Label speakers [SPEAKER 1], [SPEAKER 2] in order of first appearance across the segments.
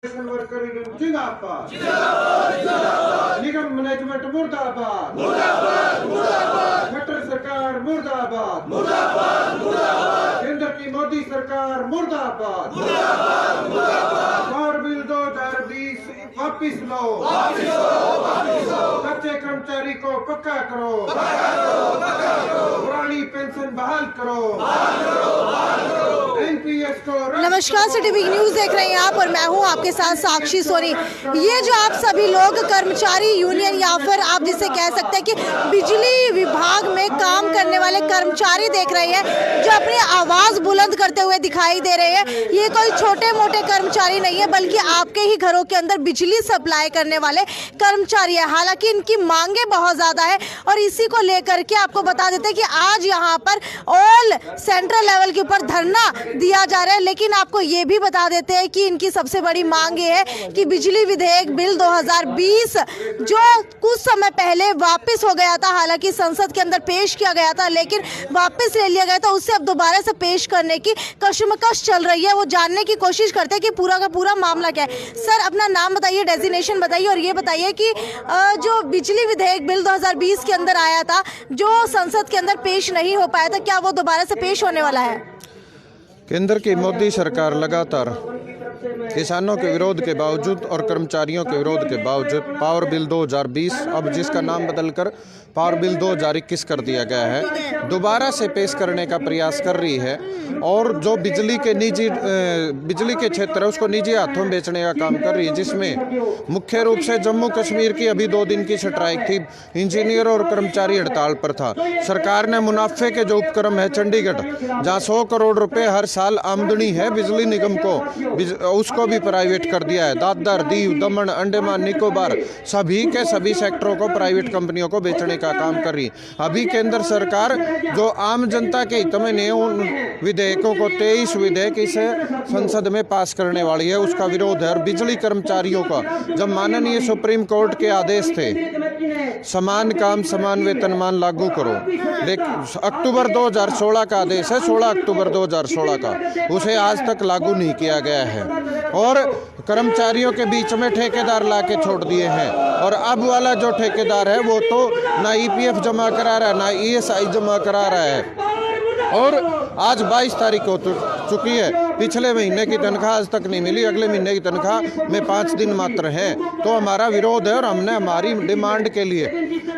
[SPEAKER 1] Worker union जिंदाबाद, निगम management मुर्दाबाद, खट्टर सरकार मुर्दाबाद, केंद्र की मोदी सरकार मुर्दाबाद, पावर बिल 2020 वापिस लो, कच्चे कर्मचारी को पक्का करो, पुरानी पेंशन बहाल करो, एनपीएस को।
[SPEAKER 2] नमस्कार, सिटी बिग न्यूज देख रहे हैं आप और मैं हूं आपके साथ साक्षी सोनी। ये जो आप सभी लोग कर्मचारी यूनियन या फिर आप जिसे कह सकते हैं कि बिजली विभाग में काम करने वाले कर्मचारी देख रहे हैं जो अपनी आवाज बुलंद करते हुए दिखाई दे रहे हैं। ये कोई छोटे मोटे कर्मचारी नहीं है बल्कि आपके ही घरों के अंदर बिजली सप्लाई करने वाले कर्मचारी है। हालांकि इनकी मांगे बहुत ज्यादा है और इसी को लेकर के आपको बता देते हैं कि आज यहाँ पर ऑल सेंट्रल लेवल के ऊपर धरना दिया जा रहा है। लेकिन आपको ये भी बता देते हैं कि इनकी सबसे बड़ी मांग ये है कि बिजली विधेयक बिल 2020 जो कुछ समय पहले वापस हो गया था, हालांकि संसद के अंदर पेश किया गया था लेकिन वापस ले लिया गया था, उससे अब दोबारा से पेश करने की कशमकश चल रही है। वो जानने की कोशिश करते हैं कि पूरा का पूरा मामला क्या है। सर, अपना नाम बताइए, डेजिग्नेशन बताइए और ये बताइए कि जो बिजली विधेयक बिल 2020 के अंदर आया था जो संसद के अंदर पेश नहीं हो पाया था, क्या वो दोबारा से पेश होने वाला है?
[SPEAKER 3] केंद्र की मोदी सरकार लगातार किसानों के विरोध के बावजूद और कर्मचारियों के विरोध के बावजूद पावर बिल 2020, अब जिसका नाम बदलकर पावर बिल 2021 कर दिया गया है, दोबारा से पेश करने का प्रयास कर रही है। और जो बिजली के क्षेत्र है उसको निजी हाथों में बेचने का काम कर रही है, जिसमें मुख्य रूप से जम्मू कश्मीर की अभी 2 दिन की स्ट्राइक थी, इंजीनियर और कर्मचारी हड़ताल पर था। सरकार ने मुनाफे के जो उपक्रम है चंडीगढ़, जहाँ 100 करोड़ रुपए हर साल आमदनी है बिजली निगम को, उसको भी प्राइवेट कर दिया है। दादर, दीव, दमन, अंडमान निकोबार सभी के सभी सेक्टरों को प्राइवेट कंपनियों को बेचने का काम कर रही है। अभी केंद्र सरकार जो आम जनता के हित में नहीं उन विधेयकों को 23 विधेयक इस संसद में पास करने वाली है, उसका विरोध है। और बिजली कर्मचारियों का जब माननीय सुप्रीम कोर्ट के आदेश थे समान काम समान वेतनमान लागू करो, लेकिन अक्टूबर 2016 का आदेश है, 16 अक्टूबर 2016 का, उसे आज तक लागू नहीं किया गया है और कर्मचारियों के बीच में ठेकेदार ला के छोड़ दिए हैं। और अब वाला जो ठेकेदार है वो तो ना ईपीएफ जमा करा रहा है ना ईएसआई जमा करा रहा है। और आज 22 तारीख हो चुकी है, पिछले महीने की तनख्वाह आज तक नहीं मिली, अगले महीने की तनख्वाह में 5 दिन मात्र है। तो हमारा विरोध है और हमने हमारी डिमांड के लिए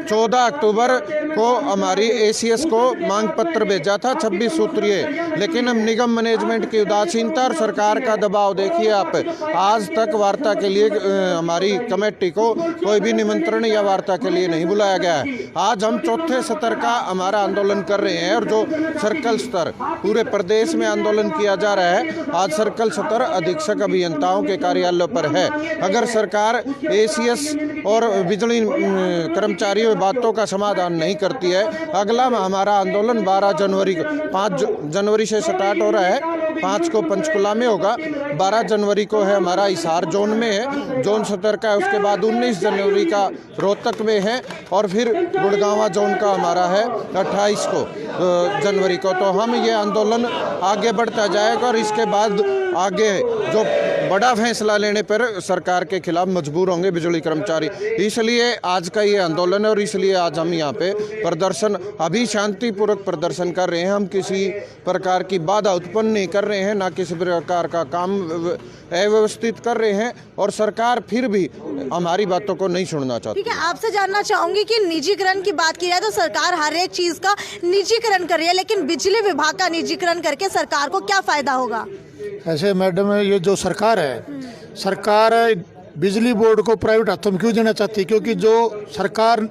[SPEAKER 3] 14 अक्टूबर को हमारी एसीएस को मांग पत्र भेजा था 26 सूत्रीय, लेकिन हम निगम मैनेजमेंट की उदासीनता और सरकार का दबाव देखिए आप, आज तक वार्ता के लिए हमारी कमेटी को कोई भी निमंत्रण या वार्ता के लिए नहीं बुलाया गया है। आज हम चौथे स्तर का हमारा आंदोलन कर रहे हैं और जो सर्कल स्तर पूरे प्रदेश में आंदोलन किया जा रहा है, आज सर्कल स्तर अधीक्षक अभियंताओं के कार्यालयों पर है। अगर सरकार एसीएस और बिजली कर्मचारियों बातों का समाधान नहीं करती है, अगला हमारा आंदोलन 12 जनवरी को 5 जनवरी से स्टार्ट हो रहा है, 5 को पंचकुला में होगा, 12 जनवरी को है हमारा हिसार जोन में है, जोन सतर का है, उसके बाद 19 जनवरी का रोहतक में है और फिर गुड़गांव जोन का हमारा है 28 को जनवरी को। तो हम ये आंदोलन आगे बढ़ता जाएगा और इसके बाद आगे जो बड़ा फैसला लेने पर सरकार के खिलाफ मजबूर होंगे बिजली कर्मचारी। इसलिए आज का ये आंदोलन है और इसलिए आज हम यहाँ पे प्रदर्शन अभी शांतिपूर्वक प्रदर्शन कर रहे हैं। हम किसी प्रकार की बाधा उत्पन्न नहीं कर रहे हैं, ना किसी प्रकार का काम अव्यवस्थित कर रहे हैं और सरकार फिर भी हमारी बातों को नहीं सुनना चाहती।
[SPEAKER 2] ठीक है, आपसे जानना चाहूंगी कि निजीकरण की बात की जाए तो सरकार हर एक चीज का निजीकरण कर रही है, लेकिन बिजली विभाग का निजीकरण करके सरकार को क्या फायदा होगा?
[SPEAKER 4] ऐसे मैडम, ये जो सरकार है, सरकार बिजली बोर्ड को प्राइवेट हाथों में क्यों देना चाहती है? क्योंकि जो सरकार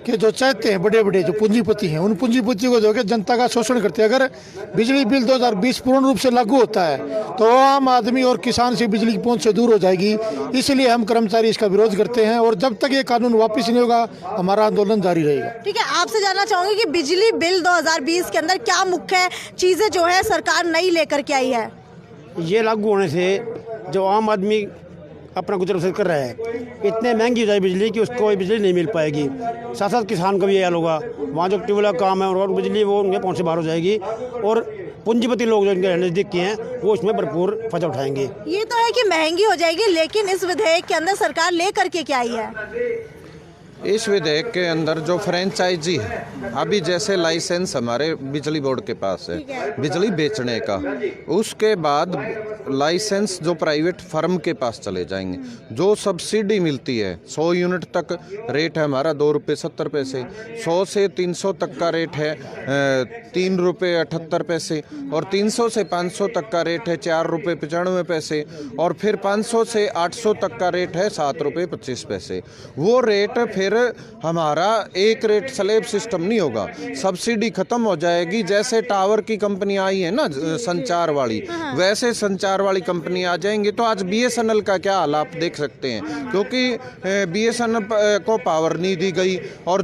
[SPEAKER 4] के जो चाहते हैं बड़े बड़े जो पूंजीपति हैं, उन पूंजीपति को जो कि जनता का शोषण करते हैं। अगर बिजली बिल 2020 पूर्ण रूप से लागू होता है तो आम आदमी और किसान से बिजली की पहुंच से दूर हो जाएगी। इसलिए हम कर्मचारी इसका विरोध करते हैं और जब तक ये कानून वापस नहीं होगा हमारा आंदोलन जारी रहेगा।
[SPEAKER 2] ठीक है, आपसे जानना चाहूंगी कि बिजली बिल 2020 के अंदर क्या मुख्य चीजें जो है सरकार नई लेकर के आई है?
[SPEAKER 5] ये लागू होने से जो आम आदमी अपना गुजर बसर कर रहा है, इतने महंगी हो जाए बिजली कि उसको बिजली नहीं मिल पाएगी। साथ साथ किसान का भी यह हाल होगा, वहाँ जो ट्यूबवेल का काम है और बिजली वो उनके पहुँच से बाहर हो जाएगी और पूंजीपति लोग जो इनके नज़दीक के हैं वो इसमें भरपूर फायदा उठाएंगे।
[SPEAKER 2] ये तो है कि महंगी हो जाएगी, लेकिन इस विधेयक के अंदर सरकार लेकर के क्या आई है?
[SPEAKER 3] इस विधेयक के अंदर जो फ्रेंचाइजी है, अभी जैसे लाइसेंस हमारे बिजली बोर्ड के पास है बिजली बेचने का, उसके बाद लाइसेंस जो प्राइवेट फर्म के पास चले जाएंगे। जो सब्सिडी मिलती है 100 यूनिट तक रेट है हमारा 2 रुपये 70 पैसे, 100 से 300 तक का रेट है 3 रुपये 78 पैसे, और 300 से 500 तक का रेट है 4 रुपये 95 पैसे, और फिर 500 से 800 तक का रेट है 7 रुपये 25 पैसे। वो रेट फिर हमारा एक रेट स्लैब सिस्टम नहीं होगा, सब्सिडी खत्म हो जाएगी। जैसे टावर की कंपनी आई है ना संचार वाली, वैसे संचार वाली कंपनी आ जाएंगी। तो आज BSNL का क्या हाल आप देख सकते हैं, क्योंकि BSNL को पावर नहीं दी गई, और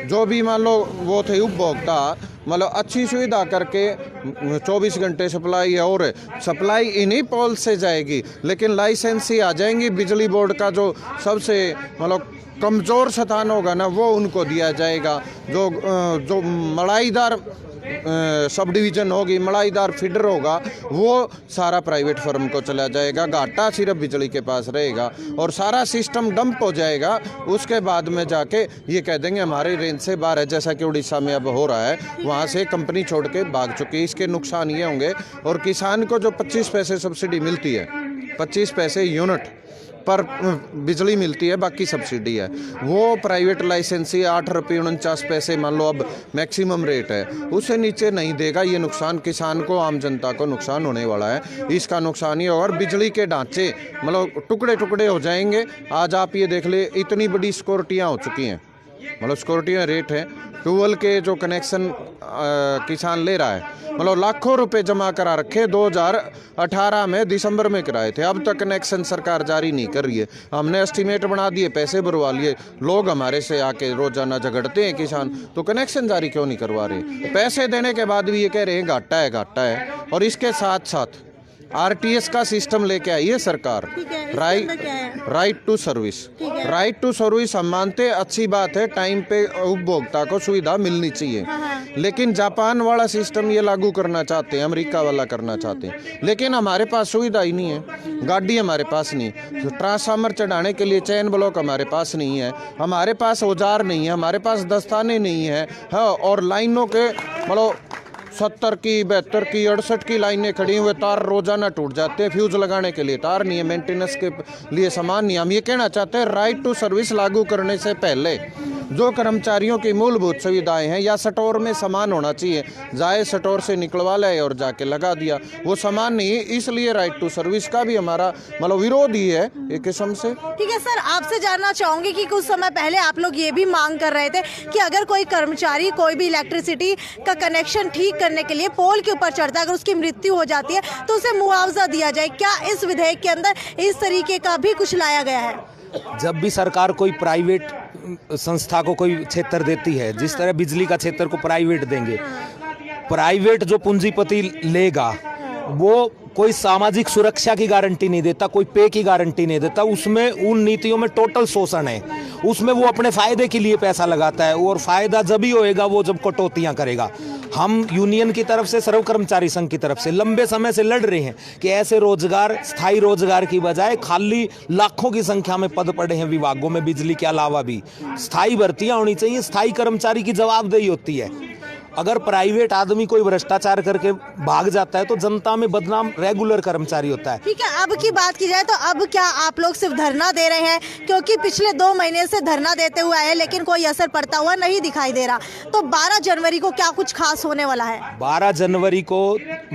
[SPEAKER 3] जो भी मान लो वो थे उपभोक्ता, मतलब अच्छी सुविधा करके 24 घंटे सप्लाई है, और सप्लाई इन्हीं पोल से जाएगी, लेकिन लाइसेंस ही आ जाएंगी। बिजली बोर्ड का जो सबसे मतलब कमज़ोर स्थान होगा ना, वो उनको दिया जाएगा। जो मलाईदार सब डिवीज़न होगी, मलाईदार फीडर होगा, वो सारा प्राइवेट फर्म को चला जाएगा। घाटा सिर्फ बिजली के पास रहेगा और सारा सिस्टम डंप हो जाएगा। उसके बाद में जाके ये कह देंगे हमारे रेंज से बाहर है, जैसा कि उड़ीसा में अब हो रहा है, वहाँ से कंपनी छोड़ के भाग चुकी है। इसके नुकसान ये होंगे, और किसान को जो 25 पैसे सब्सिडी मिलती है, 25 पैसे यूनिट पर बिजली मिलती है, बाकी सब्सिडी है, वो प्राइवेट लाइसेंसी 8 रुपये 49 पैसे मान लो अब मैक्सिमम रेट है, उससे नीचे नहीं देगा। ये नुकसान किसान को, आम जनता को नुकसान होने वाला है। इसका नुकसान ही होगा, और बिजली के ढांचे मतलब टुकड़े टुकड़े हो जाएंगे। आज आप ये देख ले, इतनी बड़ी सिक्योरिटियाँ हो चुकी हैं, मतलब सिक्योरिटियाँ रेट है। ट्यूबवेल के जो कनेक्शन किसान ले रहा है, मतलब लाखों रुपए जमा करा रखे 2018 में दिसंबर में कराए थे, अब तक कनेक्शन सरकार जारी नहीं कर रही है। हमने एस्टीमेट बना दिए, पैसे भरवा लिए, लोग हमारे से आके रोजाना झगड़ते हैं किसान, तो कनेक्शन जारी क्यों नहीं करवा रहे? पैसे देने के बाद भी ये कह रहे हैं घाटा है, घाटा है। और इसके साथ साथ RTS का सिस्टम लेके आई है सरकार, right to service. Right to service हम मानते, अच्छी बात है, टाइम पे उपभोक्ता को सुविधा मिलनी चाहिए, लेकिन जापान वाला सिस्टम ये लागू करना चाहते हैं, अमेरिका वाला करना चाहते हैं, लेकिन हमारे पास सुविधा ही नहीं है। गाड़ी हमारे पास नहीं, ट्रांसफार्मर चढ़ाने के लिए चैन ब्लॉक हमारे पास नहीं है, हमारे पास औजार नहीं है, हमारे पास दस्ताने नहीं है, हाँ, और लाइनों के मतलब 70 की 72 की 68 की लाइनें खड़ी हुए, तार रोजाना टूट जाते हैं, फ्यूज लगाने के लिए तार नहीं है, मेंटेनेंस के लिए सामान नहीं। हम ये कहना चाहते हैं, राइट टू सर्विस लागू करने से पहले जो कर्मचारियों की मूलभूत सुविधाएं हैं, या स्टोर में सामान होना चाहिए, जाए स्टोर से निकलवा लाए और जाके लगा दिया, वो सामान नहीं। इसलिए राइट टू सर्विस का भी हमारा मतलब विरोध ही है एक किस्म से।
[SPEAKER 2] ठीक है सर, आपसे जानना चाहूंगी कि कुछ समय पहले आप लोग ये भी मांग कर रहे थे कि अगर कोई कर्मचारी कोई भी इलेक्ट्रिसिटी का कनेक्शन ठीक करने के लिए पोल के ऊपर चढ़ता है, अगर उसकी मृत्यु हो जाती है तो उसे मुआवजा दिया जाए। क्या इस विधेयक के अंदर इस तरीके का भी कुछ लाया गया है?
[SPEAKER 6] जब भी सरकार कोई प्राइवेट संस्था को कोई क्षेत्र देती है, जिस तरह बिजली का क्षेत्र को प्राइवेट देंगे, प्राइवेट जो पूंजीपति लेगा वो कोई सामाजिक सुरक्षा की गारंटी नहीं देता, कोई पे की गारंटी नहीं देता, उसमें उन नीतियों में टोटल शोषण है, उसमें वो अपने फायदे के लिए पैसा लगाता है, और फायदा जब ही होएगा वो जब कटौतियां करेगा। हम यूनियन की तरफ से, सर्व कर्मचारी संघ की तरफ से लंबे समय से लड़ रहे हैं कि ऐसे रोजगार, स्थायी रोजगार की बजाय खाली लाखों की संख्या में पद पड़े हैं विभागों में, बिजली के अलावा भी स्थायी भर्तियां होनी चाहिए, स्थायी कर्मचारी की जवाबदेही होती है। अगर प्राइवेट आदमी कोई भ्रष्टाचार करके भाग जाता है तो जनता में बदनाम रेगुलर कर्मचारी होता है।
[SPEAKER 2] ठीक है, अब की बात की जाए तो अब क्या आप लोग सिर्फ धरना दे रहे हैं? क्योंकि पिछले 2 महीने से धरना देते हुए आए हैं, लेकिन कोई असर पड़ता हुआ नहीं दिखाई दे रहा। तो 12 जनवरी को क्या कुछ खास होने वाला है?
[SPEAKER 6] 12 जनवरी को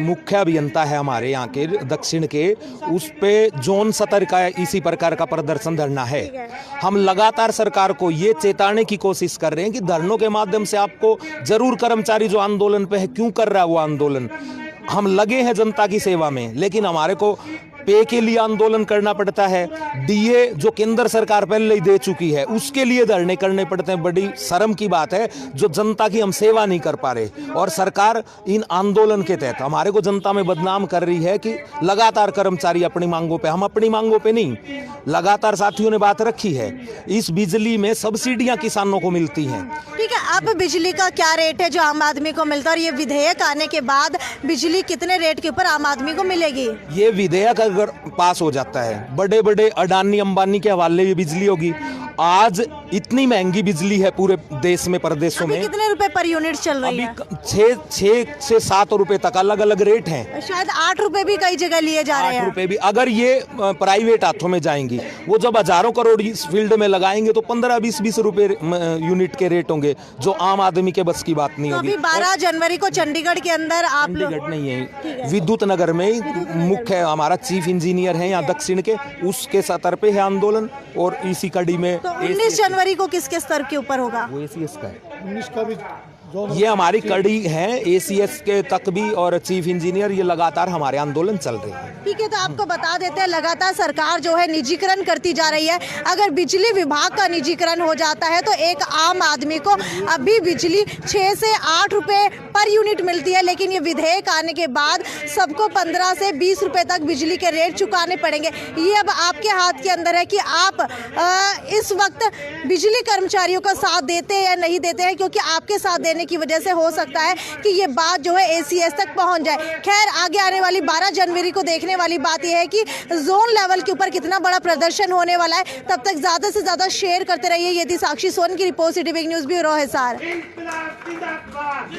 [SPEAKER 6] मुख्य अभियंता है हमारे यहाँ के दक्षिण के, उस पे जोन सतर का इसी प्रकार का प्रदर्शन धरना है। हम लगातार सरकार को ये चेताने की कोशिश कर रहे हैं कि धरनों के माध्यम से आपको जरूर कर्मचारी जो आंदोलन पे है, क्यों कर रहा है वो आंदोलन, हम लगे हैं जनता की सेवा में, लेकिन हमारे को पे के लिए आंदोलन करना पड़ता है, डीए जो केंद्र सरकार पहले ही दे चुकी है उसके लिए धरने करने पड़ते हैं। बड़ी शर्म की बात है जो जनता की हम सेवा नहीं कर पा रहे और सरकार इन आंदोलन के तहत हमारे को जनता में बदनाम कर रही है कि लगातार कर्मचारी अपनी मांगों पे, हम अपनी मांगों पे नहीं, लगातार साथियों ने बात रखी है। इस बिजली में सब्सिडियां किसानों को मिलती हैं।
[SPEAKER 2] ठीक है, अब बिजली का क्या रेट है जो आम आदमी को मिलता है और ये विधेयक आने के बाद बिजली कितने रेट के ऊपर आम आदमी को मिलेगी?
[SPEAKER 6] ये विधेयक अगर पास हो जाता है, बड़े बड़े अडानी अंबानी के हवाले ये बिजली होगी। आज इतनी महंगी बिजली है पूरे देश में, प्रदेशों में
[SPEAKER 2] कितने रुपए पर यूनिट चल रही है?
[SPEAKER 6] 6 से 7 रुपए तक अलग अलग रेट हैं।
[SPEAKER 2] शायद 8 रुपए भी कई जगह लिए जा रहे हैं।
[SPEAKER 6] 8 रुपए भी अगर ये प्राइवेट हाथों में जाएंगी, वो जब हजारों करोड़ इस फील्ड में लगाएंगे तो 15-20 रुपए यूनिट के रेट होंगे, जो आम आदमी के बस की बात नहीं होगी।
[SPEAKER 2] अभी 12 जनवरी को चंडीगढ़ के अंदर आप लोग,
[SPEAKER 6] चंडीगढ़ नहीं है, विद्युत नगर में मुख्य हमारा चीफ इंजीनियर है यहाँ दक्षिण के, उसके स्तर पे है आंदोलन। और इसी कड़ी में
[SPEAKER 2] तो 19 जनवरी को किसके स्तर के ऊपर होगा?
[SPEAKER 6] वो ACS का है,
[SPEAKER 4] 19 का भी
[SPEAKER 6] ये हमारी कड़ी है ACS के तक भी, और चीफ इंजीनियर, ये लगातार हमारे आंदोलन चल रहे हैं।
[SPEAKER 2] ठीक है, तो आपको बता देते हैं लगातार सरकार जो है निजीकरण करती जा रही है। अगर बिजली विभाग का निजीकरण हो जाता है तो एक आम आदमी को अभी बिजली 6 से 8 रुपए पर यूनिट मिलती है, लेकिन ये विधेयक आने के बाद सबको 15 से 20 रुपए तक बिजली के रेट चुकाने पड़ेंगे। ये अब आपके हाथ के अंदर है कि आप इस वक्त बिजली कर्मचारियों का साथ देते हैं या नहीं देते हैं, क्योंकि आपके साथ देने की वजह से हो सकता है कि ये बात जो है ACS तक पहुंच जाए। खैर, आगे आने वाली 12 जनवरी को देखने वाली बात यह है कि जोन लेवल के ऊपर कितना बड़ा प्रदर्शन होने वाला है। तब तक ज्यादा से ज्यादा शेयर करते रहिए। ये थी साक्षी सोन की report, city big news bureau Hisar.
[SPEAKER 7] जिंदाबाद।